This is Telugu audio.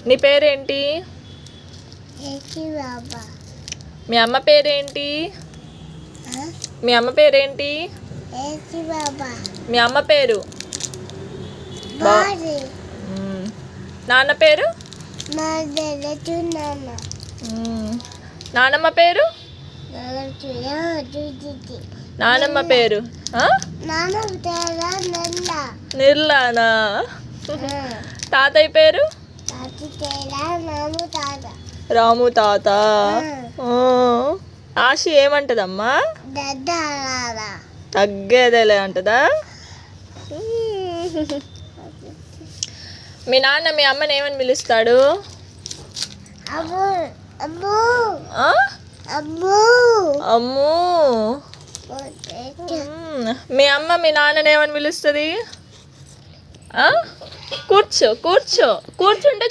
నీ పేరేంటి? మీ అమ్మ పేరేంటి? మీ అమ్మ పేరేంటి? మీ అమ్మ పేరు? నాన్న పేరు? నానమ్మ పేరు? నానమ్మ పేరు నిర్లానా. తాతయ్య పేరు? రాము తాత. ఆశి ఏమంటదమ్మా? తగ్గేదేలే అంటదా? మీ నాన్న మీ అమ్మని ఏమని పిలుస్తాడు? అమ్ము. మీ అమ్మ మీ నాన్నని ఏమని పిలుస్తుంది? కూర్చో కూర్చో కూర్చుంటే